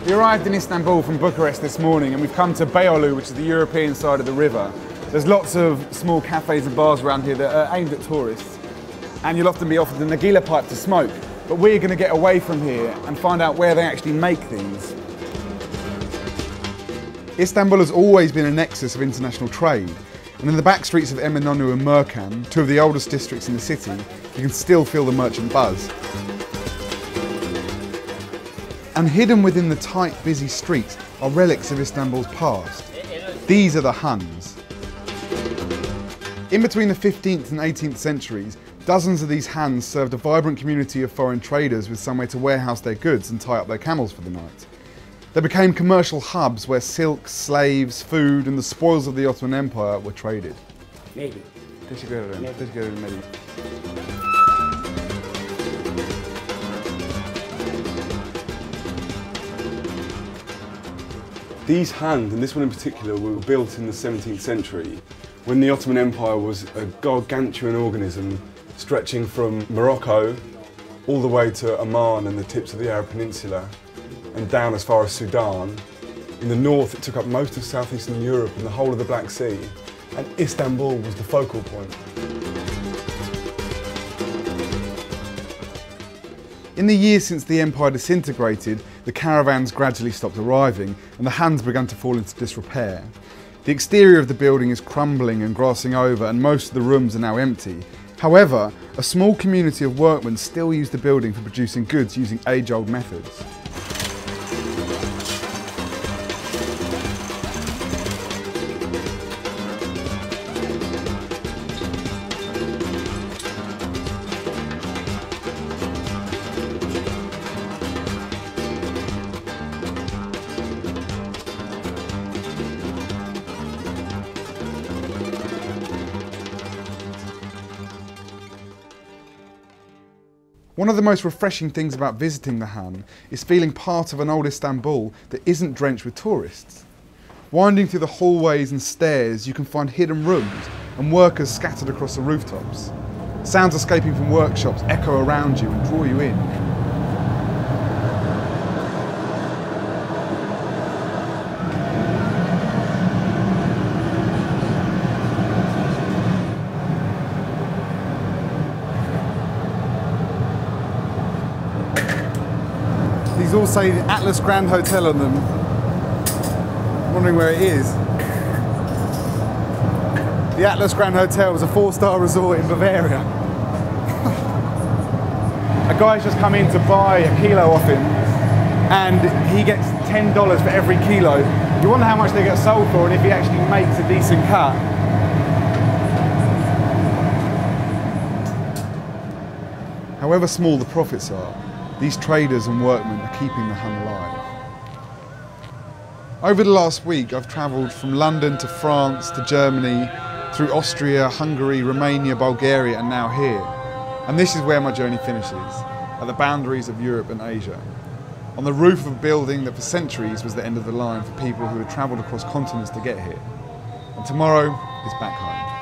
We arrived in Istanbul from Bucharest this morning and we've come to Beyoğlu, which is the European side of the river. There's lots of small cafes and bars around here that are aimed at tourists, and you'll often be offered a nargile pipe to smoke. But we're going to get away from here and find out where they actually make these. Istanbul has always been a nexus of international trade, and in the back streets of Eminönü and Mercan, two of the oldest districts in the city, you can still feel the merchant buzz. And hidden within the tight, busy streets are relics of Istanbul's past. These are the Huns. In between the 15th and 18th centuries, dozens of these Huns served a vibrant community of foreign traders with somewhere to warehouse their goods and tie up their camels for the night. They became commercial hubs where silk, slaves, food and the spoils of the Ottoman Empire were traded. Maybe. These Huns, and this one in particular, were built in the 17th century when the Ottoman Empire was a gargantuan organism stretching from Morocco all the way to Oman and the tips of the Arab Peninsula and down as far as Sudan. In the north it took up most of southeastern Europe and the whole of the Black Sea, and Istanbul was the focal point. In the years since the empire disintegrated, the caravans gradually stopped arriving and the Huns began to fall into disrepair. The exterior of the building is crumbling and grassing over and most of the rooms are now empty. However, a small community of workmen still use the building for producing goods using age-old methods. One of the most refreshing things about visiting the Han is feeling part of an old Istanbul that isn't drenched with tourists. Winding through the hallways and stairs, you can find hidden rooms and workers scattered across the rooftops. Sounds escaping from workshops echo around you and draw you in. These all say the Atlas Grand Hotel on them. I'm wondering where it is. The Atlas Grand Hotel was a 4-star resort in Bavaria. A guy's just come in to buy a kilo off him and he gets $10 for every kilo. You wonder how much they get sold for and if he actually makes a decent cut. However small the profits are, these traders and workmen are keeping the Hun alive. Over the last week, I've travelled from London to France to Germany, through Austria, Hungary, Romania, Bulgaria, and now here. And this is where my journey finishes, at the boundaries of Europe and Asia. On the roof of a building that for centuries was the end of the line for people who had travelled across continents to get here. And tomorrow is back home.